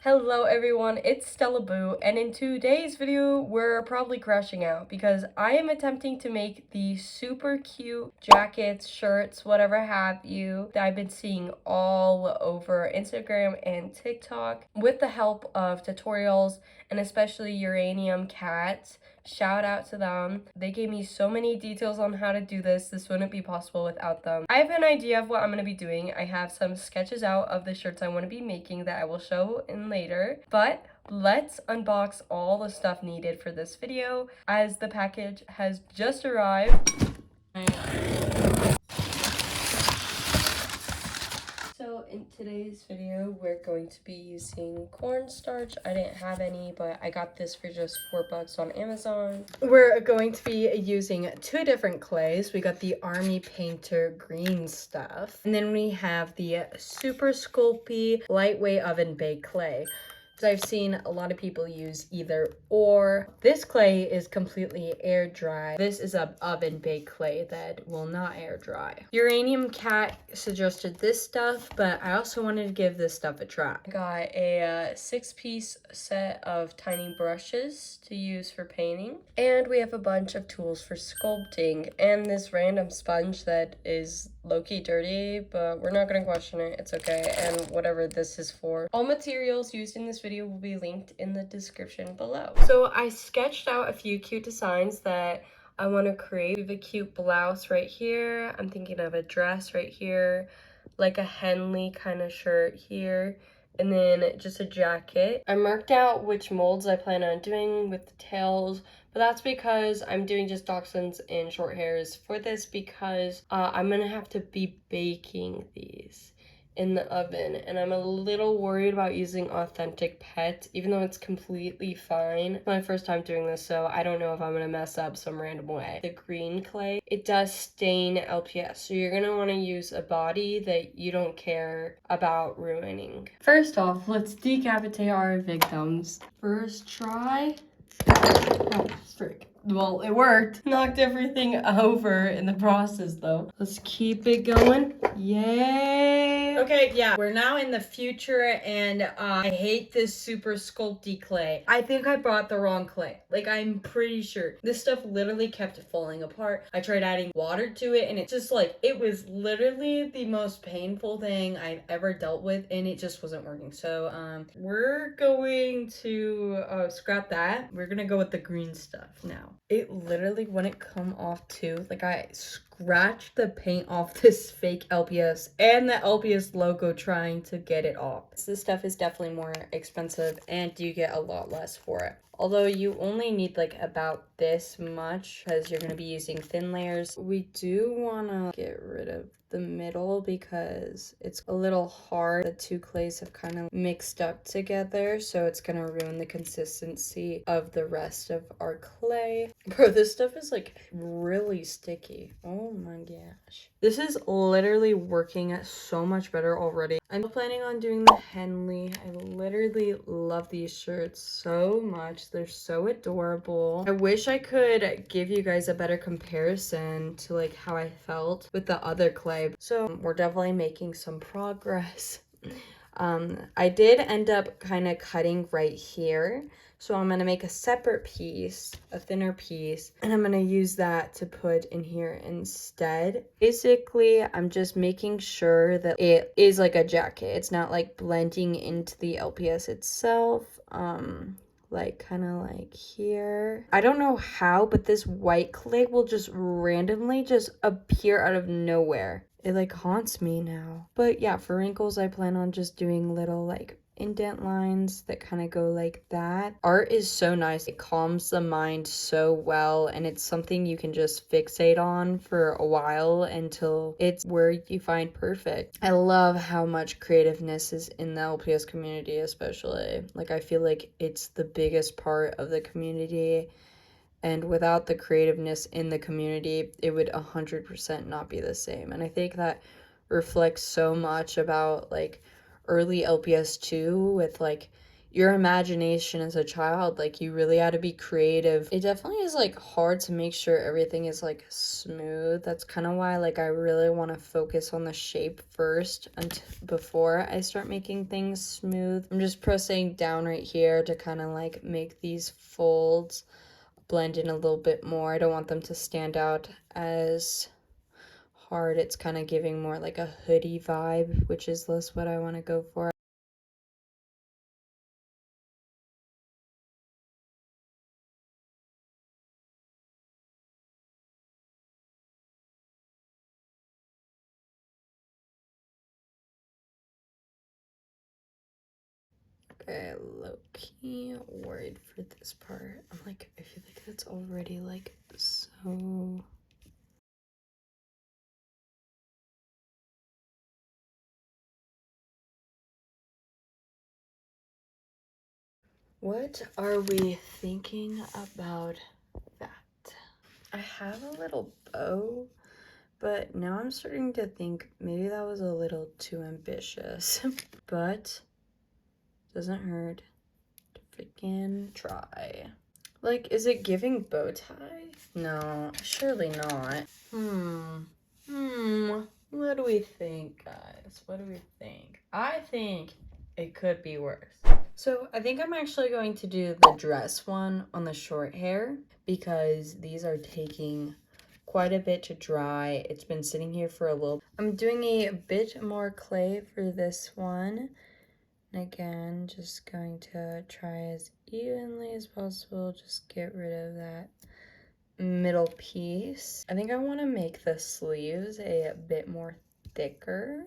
Hello everyone, it's StellaBoo, and in today's video, we're probably crashing out because I am attempting to make the super cute jackets, shirts, whatever have you, that I've been seeing all over Instagram and TikTok with the help of tutorials and especially Uranium Cats. Shout out to them. They gave me so many details on how to do this. This wouldn't be possible without them. I have an idea of what I'm going to be doing. I have some sketches out of the shirts I want to be making that I will show in later. But let's unbox all the stuff needed for this video as the package has just arrived. So in today's video, we're going to be using cornstarch. I didn't have any, but I got this for just $4 on Amazon. We're going to be using two different clays. We got the Army Painter green stuff, and then we have the super sculpty lightweight oven baked clay. I've seen a lot of people use either or. This clay is completely air dry. This is a oven baked clay that will not air dry. Uranium Cat suggested this stuff, but I also wanted to give this stuff a try. I got a 6-piece set of tiny brushes to use for painting, and we have a bunch of tools for sculpting and this random sponge that is low-key dirty, but we're not gonna question it. It's okay, and whatever this is for. All materials used in this video will be linked in the description below. So I sketched out a few cute designs that I want to create. We have a cute blouse right here. I'm thinking of a dress right here, like a Henley kind of shirt here, and then just a jacket. I marked out which molds I plan on doing with the tails, but that's because I'm doing just dachshunds and short hairs for this because I'm gonna have to be baking these in the oven, and I'm a little worried about using authentic pets, even though it's completely fine. It's my first time doing this, so I don't know if I'm gonna mess up some random way. The green clay, it does stain LPS, so you're gonna wanna use a body that you don't care about ruining. First off, let's decapitate our victims. First try. Oh, frick. Well, it worked. Knocked everything over in the process, though. Let's keep it going. Yay! Okay, yeah, we're now in the future, and I hate this super sculpty clay. I think I bought the wrong clay. Like, I'm pretty sure. This stuff literally kept falling apart. I tried adding water to it, and it just, like, it was literally the most painful thing I've ever dealt with, and it just wasn't working. So, we're going to scrap that. We're gonna go with the green stuff now. It literally wouldn't come off too. Like, I scratched the paint off this fake LPS and the LPS logo trying to get it off. This stuff is definitely more expensive and you get a lot less for it. Although you only need like about this much because you're going to be using thin layers. We do want to get rid of the middle because it's a little hard. The two clays have kind of mixed up together, so it's going to ruin the consistency of the rest of our clay. Bro, this stuff is like really sticky. Oh my gosh. This is literally working so much better already. I'm planning on doing the Henley. I literally love these shirts so much. They're so adorable. I wish I could give you guys a better comparison to like how I felt with the other clay. So we're definitely making some progress. I did end up kind of cutting right here. So I'm going to make a separate piece, a thinner piece, and I'm going to use that to put in here instead. Basically, I'm just making sure that it is like a jacket. It's not like blending into the LPS itself. Like kind of like here. I don't know how, but this white clay will just randomly just appear out of nowhere. It like haunts me now. But yeah, for wrinkles, I plan on just doing little like indent lines that kind of go like that. Art is so nice. It calms the mind so well, and it's something you can just fixate on for a while until it's where you find perfect. I love how much creativeness is in the LPS community, especially. Like, I feel like it's the biggest part of the community, and without the creativeness in the community, it would 100% not be the same. And I think that reflects so much about like early LPS2 with like your imagination as a child. Like, you really had to be creative. It definitely is like hard to make sure everything is like smooth. That's kind of why like I really want to focus on the shape first before I start making things smooth. I'm just pressing down right here to kind of like make these folds blend in a little bit more. I don't want them to stand out as hard. It's kind of giving more like a hoodie vibe, which is less what I want to go for. Okay, low-key worried for this part. I'm like, I feel like that's already like so... What are we thinking about that? I have a little bow, but now I'm starting to think maybe that was a little too ambitious. But doesn't hurt to freaking try. Like, is it giving bow tie? No, surely not. What do we think, guys? What do we think? I think it could be worse. So I think I'm actually going to do the dress one on the short hair because these are taking quite a bit to dry. It's been sitting here for a little. I'm doing a bit more clay for this one. And again, just going to try as evenly as possible. Just get rid of that middle piece. I think I want to make the sleeves a bit more thicker.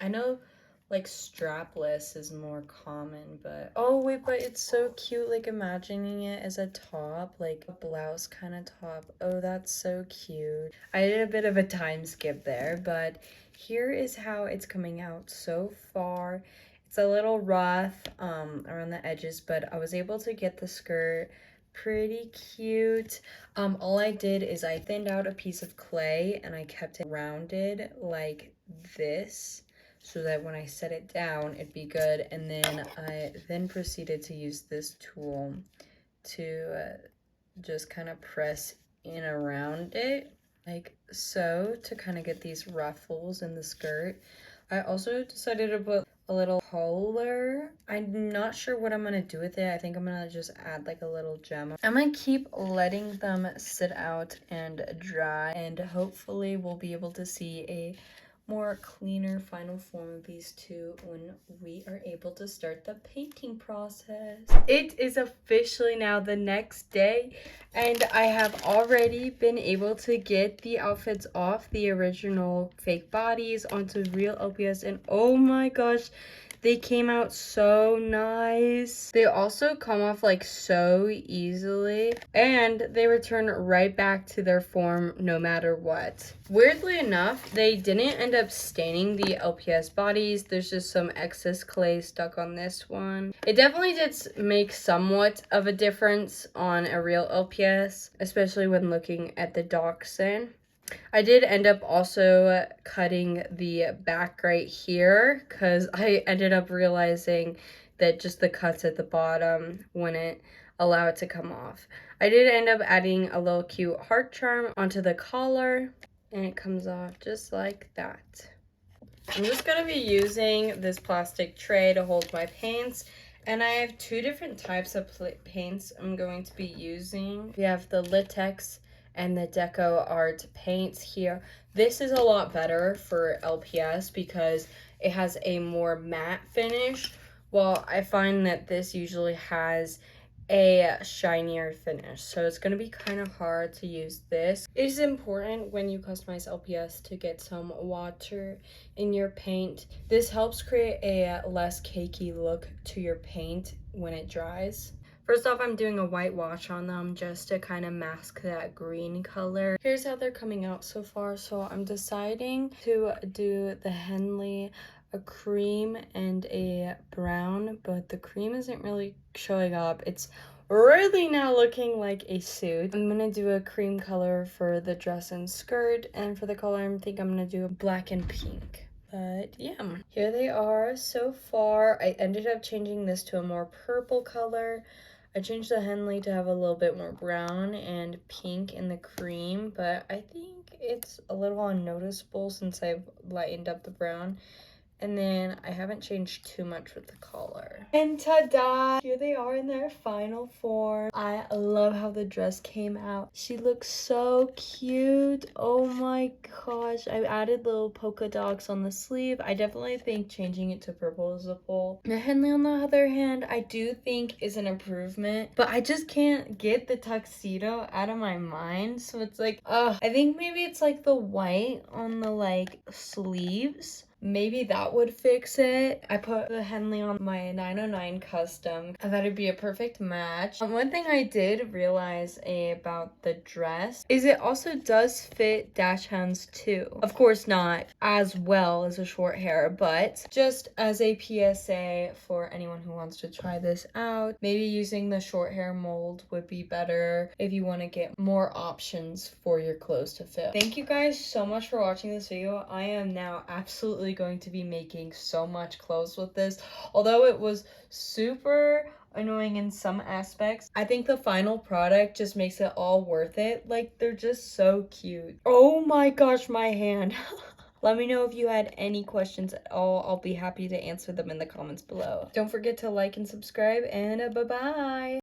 I know like strapless is more common, but oh wait, but it's so cute, like imagining it as a top, like a blouse kind of top. Oh, that's so cute. I did a bit of a time skip there, but here is how it's coming out so far. It's a little rough around the edges, but I was able to get the skirt pretty cute. All I did is I thinned out a piece of clay and I kept it rounded like this, so that when I set it down, it'd be good. And then I then proceeded to use this tool to just kind of press in around it, like so, to kind of get these ruffles in the skirt. I also decided to put a little collar. I'm not sure what I'm gonna do with it. I think I'm gonna just add like a little gem. I'm gonna keep letting them sit out and dry, and hopefully we'll be able to see a more cleaner final form of these two when we are able to start the painting process. It is officially now the next day, and I have already been able to get the outfits off the original fake bodies onto real LPS, and oh my gosh, they came out so nice. They also come off like so easily, and they return right back to their form no matter what. Weirdly enough, they didn't end up staining the LPS bodies. There's just some excess clay stuck on this one. It definitely did make somewhat of a difference on a real LPS, especially when looking at the dachshund. I did end up also cutting the back right here because I ended up realizing that just the cuts at the bottom wouldn't allow it to come off. I did end up adding a little cute heart charm onto the collar, and it comes off just like that. I'm just going to be using this plastic tray to hold my paints, and I have two different types of paints I'm going to be using. We have the latex and the Deco Art paints here. This is a lot better for LPS because it has a more matte finish, while I find that this usually has a shinier finish, so it's going to be kind of hard to use this. It is important when you customize LPS to get some water in your paint. This helps create a less cakey look to your paint when it dries. First off, I'm doing a white wash on them just to kind of mask that green color. Here's how they're coming out so far. So I'm deciding to do the Henley, a cream and a brown, but the cream isn't really showing up. It's really now looking like a suit. I'm gonna do a cream color for the dress and skirt, and for the color I think I'm gonna do a black and pink. But yeah, here they are so far. I ended up changing this to a more purple color. I changed the Henley to have a little bit more brown and pink in the cream, but I think it's a little unnoticeable since I've lightened up the brown. And then I haven't changed too much with the collar. And ta-da! Here they are in their final form. I love how the dress came out. She looks so cute. Oh my gosh. I added little polka dots on the sleeve. I definitely think changing it to purple is a pull. The Henley, on the other hand, I do think is an improvement, but I just can't get the tuxedo out of my mind. So it's like, I think maybe it's like the white on the like sleeves. Maybe that would fix it. I put the Henley on my 909 custom. I thought it'd be a perfect match. One thing I did realize about the dress is it also does fit dash hands too. Of course not as well as a short hair, but just as a PSA for anyone who wants to try this out, maybe using the short hair mold would be better if you want to get more options for your clothes to fit. Thank you guys so much for watching this video. I am now absolutely going to be making so much clothes with this. Although it was super annoying in some aspects, I think the final product just makes it all worth it. Like, they're just so cute. Oh my gosh, my hand. Let me know if you had any questions at all. I'll be happy to answer them in the comments below. Don't forget to like and subscribe, and bye-bye.